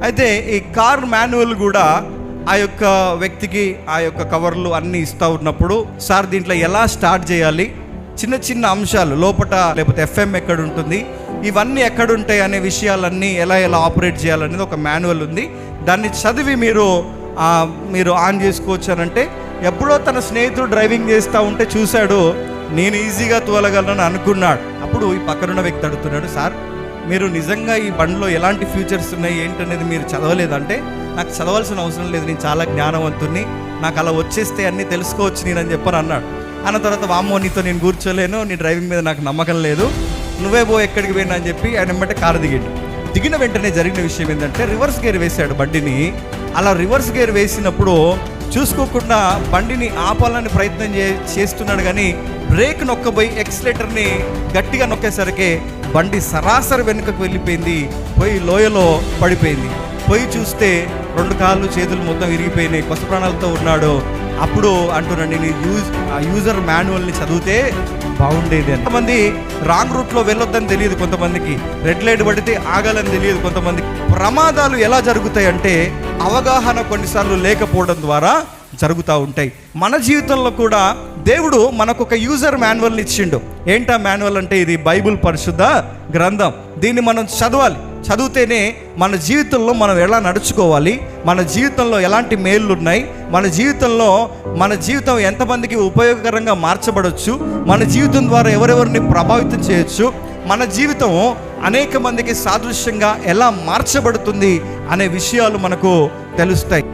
అయితే ఈ car manual కూడా ఆ యొక్క వ్యక్తికి ఆ యొక్క కవర్లు అన్నీ ఇస్తూ ఉన్నప్పుడు, సార్ దీంట్లో ఎలా స్టార్ట్ చేయాలి, చిన్న చిన్న అంశాలు లోపట, లేకపోతే ఎఫ్ఎం ఎక్కడ ఉంటుంది, ఇవన్నీ ఎక్కడుంటాయి అనే విషయాలన్నీ ఎలా ఆపరేట్ చేయాలనేది ఒక మాన్యువల్ ఉంది. దాన్ని చదివి మీరు ఆన్ చేసుకోవచ్చు అని అంటే, ఎప్పుడో తన స్నేహితుడు డ్రైవింగ్ చేస్తూ ఉంటే చూశాడు, నేను ఈజీగా తోలగలను అనుకున్నాడు. అప్పుడు ఈ పక్కనున్న వ్యక్తి అడుగుతున్నాడు, సార్ మీరు నిజంగా ఈ బండిలో ఎలాంటి ఫ్యూచర్స్ ఉన్నాయి ఏంటనేది మీరు చదవలేదంటే, నాకు చదవాల్సిన అవసరం లేదు, నేను చాలా జ్ఞానవంతుని, నాకు అలా వచ్చేస్తే అన్నీ తెలుసుకోవచ్చు నేనని చెప్పని అన్నాడు. అన్న తర్వాత, వామ్మో నీతో నేను కూర్చోలేను, నీ డ్రైవింగ్ మీద నాకు నమ్మకం లేదు, నువ్వే పో ఎక్కడికి పోయినా అని చెప్పి ఆయన వెంబటే కారు దిగిన వెంటనే జరిగిన విషయం ఏంటంటే, రివర్స్ గేర్ వేశాడు బండిని. అలా రివర్స్ గేర్ వేసినప్పుడు చూసుకోకుండా బండిని ఆపాలని ప్రయత్నం చేస్తున్నాడు, కానీ బ్రేక్ నొక్కబోయి ఎక్సిలేటర్ని గట్టిగా నొక్కేసరికి బండి సరాసరి వెనుకకు వెళ్ళిపోయింది, పోయి లోయలో పడిపోయింది. పోయి చూస్తే 2 కాళ్ళు చేతులు మొత్తం విరిగిపోయినాయి, పసు ప్రాణాలతో ఉన్నాడు. అప్పుడు అంటున్నాడు, నేను యూజర్ మాన్యువల్ని చదివితే బాగుండేది. కొంతమంది రాంగ్ రూట్లో వెళ్ళొద్దని తెలియదు, కొంతమందికి రెడ్ లైట్ పడితే ఆగాలని తెలియదు, కొంతమందికి. ప్రమాదాలు ఎలా జరుగుతాయి అంటే అవగాహన కొన్నిసార్లు లేకపోవడం ద్వారా జరుగుతూ ఉంటాయి. మన జీవితంలో కూడా దేవుడు మనకు ఒక యూజర్ మాన్యువల్ని ఇచ్చిండు. ఏంటా మాన్యువల్ అంటే, ఇది బైబిల్ పరిశుద్ధ గ్రంథం. దీన్ని మనం చదివితేనే మన జీవితంలో మనం ఎలా నడుచుకోవాలి, మన జీవితంలో ఎలాంటి మేళ్ళు ఉన్నాయి, మన జీవితం ఎంతమందికి ఉపయోగకరంగా మార్చబడవచ్చు, మన జీవితం ద్వారా ఎవరెవరిని ప్రభావితం చేయొచ్చు, మన జీవితం అనేక మందికి సాదృశ్యంగా ఎలా మార్చబడుతుంది అనే విషయాలు మనకు తెలుస్తాయి.